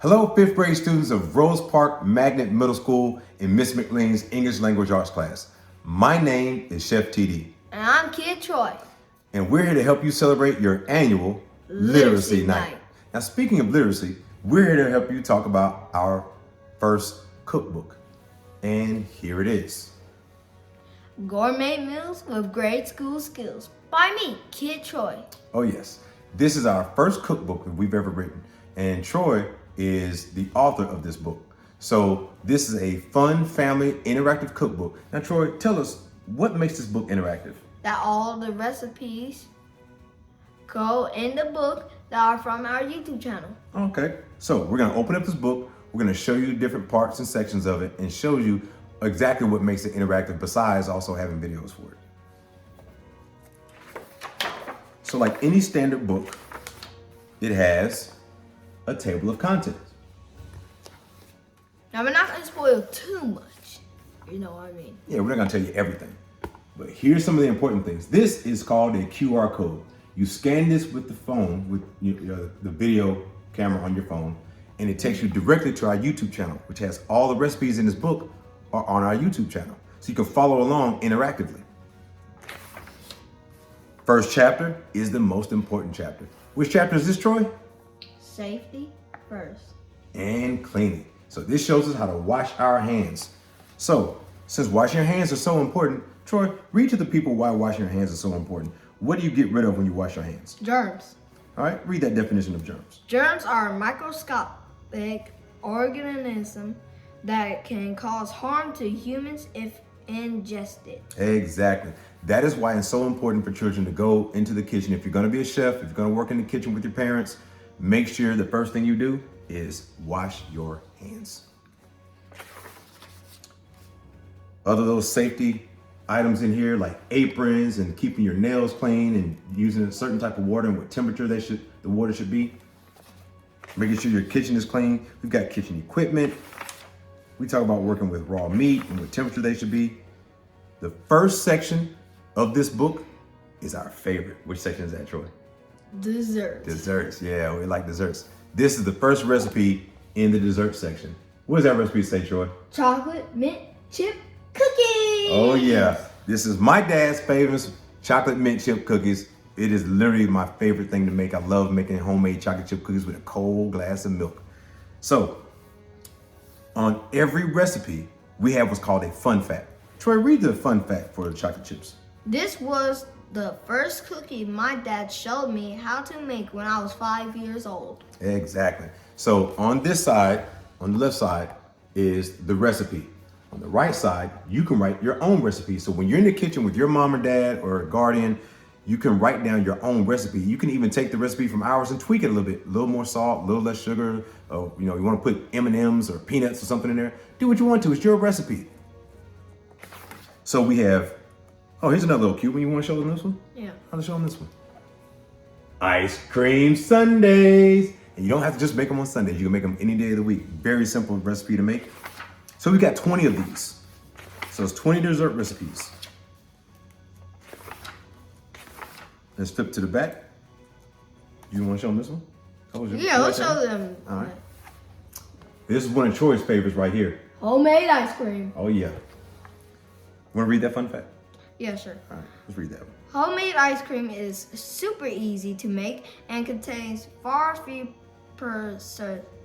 Hello, fifth grade students of Rose Park Magnet Middle School in Miss McLean's English Language Arts class. My name is Chef TD. And I'm Kid Troy. And we're here to help you celebrate your annual Literacy Night. Now, speaking of literacy, we're here to help you talk about our first cookbook. And here it is. Gourmet Meals with Grade School Skills by me, Kid Troy. Oh yes, this is our first cookbook that we've ever written. And Troy is the author of this book. So this is a fun family interactive cookbook. Now Troy, tell us what makes this book interactive? That all the recipes go in the book that are from our YouTube channel. Okay, so we're gonna open up this book. We're gonna show you different parts and sections of it and show you exactly what makes it interactive besides also having videos for it. So like any standard book, it has a table of contents. Now we're not gonna spoil too much. You know what I mean? Yeah, we're not gonna tell you everything, but here's some of the important things. This is called a QR code. You scan this with the phone, with the video camera on your phone, and it takes you directly to our YouTube channel, which has all the recipes in this book are on our YouTube channel. So you can follow along interactively. First chapter is the most important chapter. Which chapter is this, Troy? Safety first. And cleaning. So this shows us how to wash our hands. So since washing your hands is so important, Troy, read to the people why washing your hands is so important. What do you get rid of when you wash your hands? Germs. All right, read that definition of germs. Germs are microscopic organisms that can cause harm to humans if ingested. Exactly. That is why it's so important for children to go into the kitchen. If you're going to be a chef, if you're going to work in the kitchen with your parents, make sure the first thing you do is wash your hands. Other those safety items in here like aprons and keeping your nails clean and using a certain type of water and what temperature the water should be. Making sure your kitchen is clean. We've got kitchen equipment. We talk about working with raw meat and what temperature they should be. The first section of this book is our favorite. Which section is that, Troy? Desserts. Desserts, yeah, we like desserts. This is the first recipe in the dessert section. What does that recipe say, Troy? Chocolate mint chip cookies. Oh yeah, this is my dad's favorite chocolate mint chip cookies. It is literally my favorite thing to make. I love making homemade chocolate chip cookies with a cold glass of milk. So, on every recipe, we have what's called a fun fact. Troy, read the fun fact for the chocolate chips. This was the first cookie my dad showed me how to make when I was 5 years old. Exactly. So on this side, on the left side, is the recipe. On the right side, you can write your own recipe. So when you're in the kitchen with your mom or dad or a guardian, you can write down your own recipe. You can even take the recipe from ours and tweak it a little bit. A little more salt, a little less sugar. You want to put M&Ms or peanuts or something in there. Do what you want to. It's your recipe. So we have, here's another little cute one. You want to show them this one? Yeah. I'll show them this one. Ice cream sundaes. And you don't have to just make them on Sundays. You can make them any day of the week. Very simple recipe to make. So we got 20 of these. So it's 20 dessert recipes. Let's flip to the back. You want to show them this one? Yeah, let's show them. All right. This is one of Troy's favorites right here. Homemade ice cream. Oh yeah. Want to read that fun fact? Yeah, sure. All right, let's read that one. Homemade ice cream is super easy to make and contains far fewer Preservatives.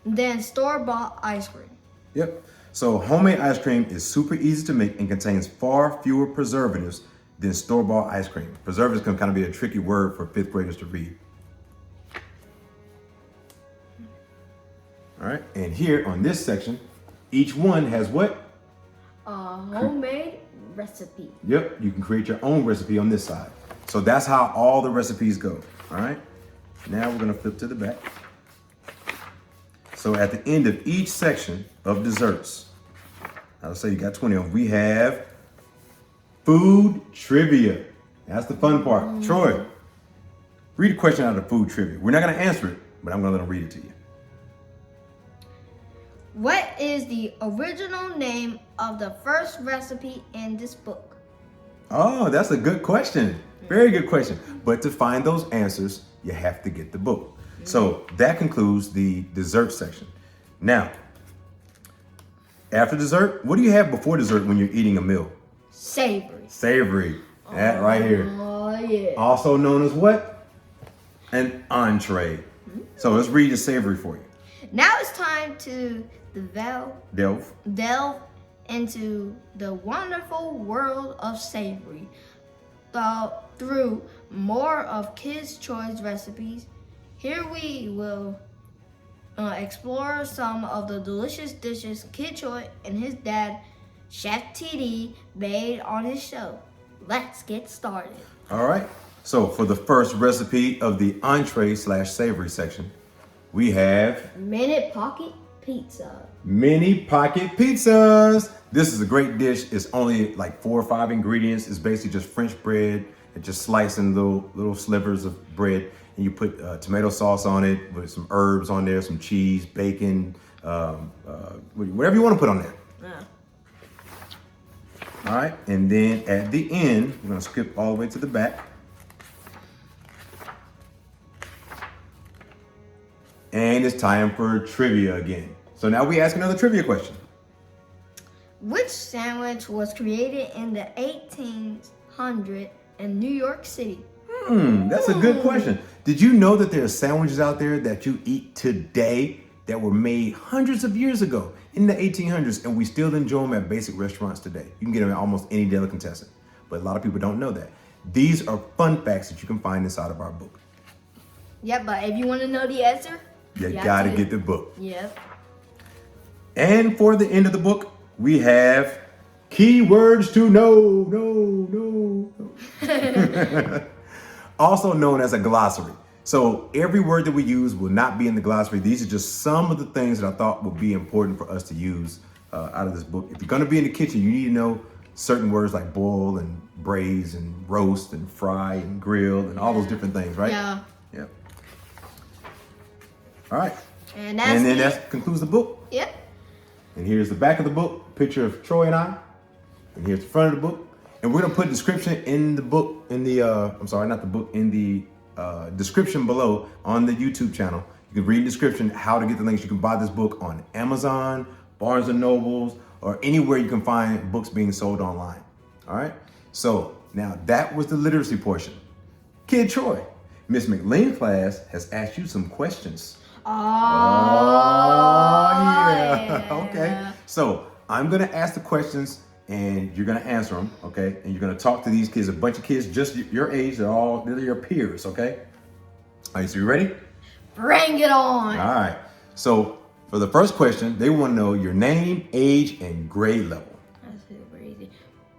than store-bought ice cream. Yep. So homemade ice cream is super easy to make and contains far fewer preservatives than store-bought ice cream. Preservatives can kind of be a tricky word for fifth graders to read. All right, and here on this section, each one has what? A homemade recipe. Yep, you can create your own recipe on this side. So that's how all the recipes go, all right? Now we're gonna flip to the back. So at the end of each section of desserts, I'll say you got 20 of them, we have food trivia. That's the fun part. Troy, read a question out of food trivia. We're not gonna answer it, but I'm gonna read it to you. What is the original name of the first recipe in this book? Oh, that's a good question. Very good question. But to find those answers, you have to get the book. So that concludes the dessert section. Now, after dessert, what do you have before dessert when you're eating a meal? Savory. Savory. That right here. Oh, yeah. Also known as what? An entree. So let's read the savory for you. Now it's time to delve Delve. into the wonderful world of savory. Through more of Kids' Choice recipes, here we will explore some of the delicious dishes Kid Choi and his dad, Chef TD, made on his show. Let's get started. All right. So for the first recipe of the entree / savory section, we have Minute Pocket Pizza. mini pocket pizzas. This is a great dish. It's only like 4 or 5 ingredients. It's basically just French bread and just slicing little slivers of bread, and you put tomato sauce on it with some herbs on there, some cheese, bacon, whatever you want to put on there. Yeah. All right, and then at the end, we're gonna skip all the way to the back. And it's time for trivia again. So now we ask another trivia question. Which sandwich was created in the 1800s in New York City? That's a good question. Did you know that there are sandwiches out there that you eat today that were made hundreds of years ago in the 1800s, and we still enjoy them at basic restaurants today? You can get them at almost any delicatessen, but a lot of people don't know that. These are fun facts that you can find inside of our book. Yep, but if you want to know the answer, You gotta get the book. Yep. And for the end of the book, we have keywords to know. Also known as a glossary. So every word that we use will not be in the glossary. These are just some of the things that I thought would be important for us to use out of this book. If you're gonna be in the kitchen, you need to know certain words like boil and braise and roast and fry and grill and all those different things, right? Yeah. Yep. All right. And that's then that concludes the book. Yep. And here's the back of the book, picture of Troy and I. And here's the front of the book. And we're gonna put description in the book, in the, in the description below on the YouTube channel. You can read the description, how to get the links. You can buy this book on Amazon, Barnes & Nobles, or anywhere you can find books being sold online. All right? So now that was the literacy portion. Kid Troy, Miss McLean class has asked you some questions. Oh, yeah. Okay. So I'm gonna ask the questions and you're gonna answer them, okay? And you're gonna talk to these kids, a bunch of kids just your age. They're your peers, okay? All right, so you ready? Bring it on. All right. So for the first question, they want to know your name, age, and grade level. That's super easy.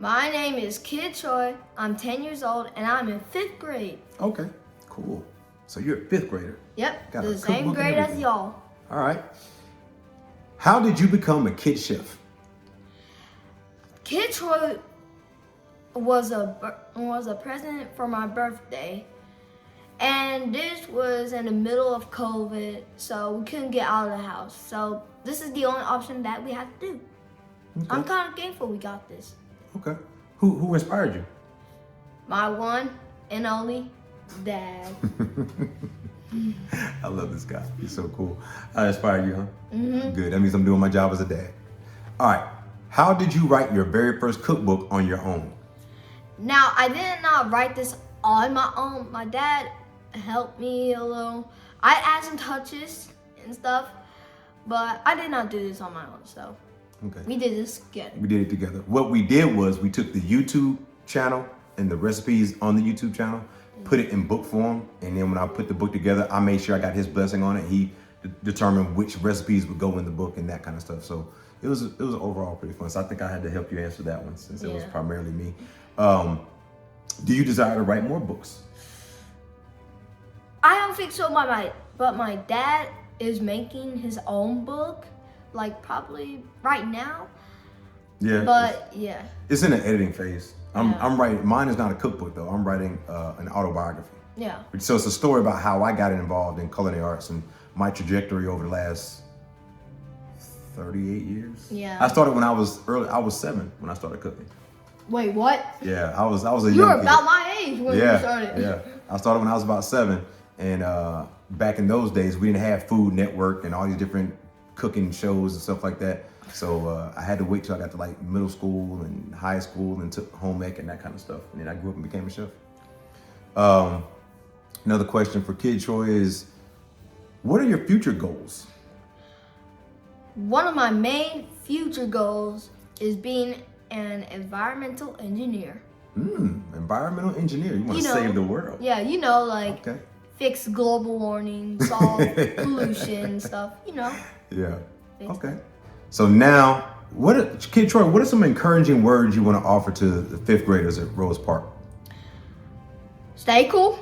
My name is Kid Choi. I'm 10 years old and I'm in 5th grade. Okay, cool. So you're a 5th grader. Yep, Got a the same cookbook and grade as everything. y'all. All right. How did you become a kid chef? Kid Choi was a present for my birthday, and this was in the middle of COVID, so we couldn't get out of the house. So this is the only option that we had to do. Okay. I'm kind of thankful we got this. Okay. Who inspired you? My one and only dad. I love this guy. He's so cool. I inspired you, huh? Mm-hmm. Good. That means I'm doing my job as a dad. All right. How did you write your very first cookbook on your own? Now, I did not write this on my own. My dad helped me a little. I added some touches and stuff, but I did not do this on my own. So Okay. we did this together. We did it together. What we did was we took the YouTube channel and the recipes on the YouTube channel, put it in book form, and then when I put the book together, I made sure I got his blessing on it. He determined which recipes would go in the book and that kind of stuff. So it was overall pretty fun. So I think I had to help you answer that one since it was Yeah. primarily me. Do you desire to write more books? I don't think so, but my dad is making his own book, like probably right now. Yeah. But yeah. It's in the editing phase. Yeah. I'm writing. Mine is not a cookbook though. I'm writing an autobiography. Yeah. So it's a story about how I got involved in culinary arts and my trajectory over the last 38 years. Yeah. I started when I was 7 when I started cooking. Wait, what? Yeah, I was a You young were kid. about my age when you started. Yeah. I started when I was about 7, and back in those days, we didn't have Food Network and all these different cooking shows and stuff like that. So I had to wait till I got to like middle school and high school and took home ec and that kind of stuff. And then I grew up and became a chef. Another question for Kid Troy is, what are your future goals? One of my main future goals is being an environmental engineer. Environmental engineer. You want to save the world. Yeah, like Okay. fix global warming, solve pollution stuff, Yeah. Fix Okay. So now, Kid Troy, what are some encouraging words you want to offer to the 5th graders at Rose Park? Stay cool,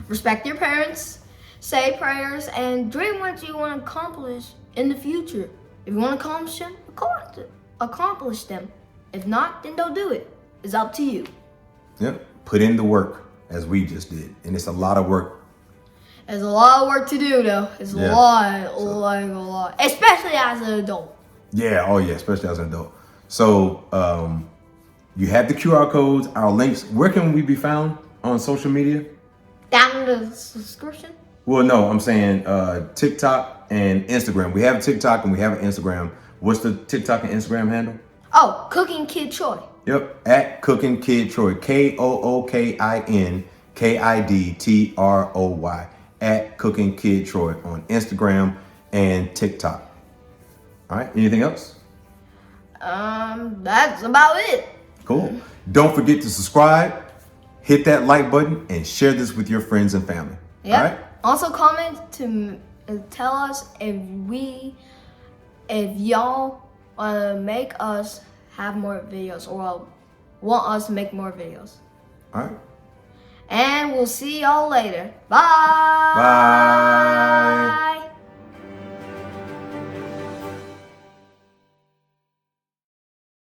respect your parents, say prayers, and dream what you want to accomplish in the future. If you want to accomplish them, accomplish them. If not, then don't do it. It's up to you. Yep. Put in the work, as we just did. And it's a lot of work. There's a lot of work to do, though. It's a lot. Especially as an adult. Yeah. Oh, yeah. Especially as an adult. So, you have the QR codes, our links. Where can we be found on social media? Down in the description. Well, no, I'm saying TikTok and Instagram. We have a TikTok and we have an Instagram. What's the TikTok and Instagram handle? Oh, Cooking Kid Troy. Yep, at Cooking Kid Troy. KOOKINKIDTROY. At Cooking Kid Troy on Instagram and TikTok. All right, anything else? That's about it. Cool. Don't forget to subscribe, hit that like button, and share this with your friends and family. Yep. All right? Also comment to tell us if y'all want to make us have more videos or want us to make more videos. All right. And we'll see y'all later. Bye. Bye.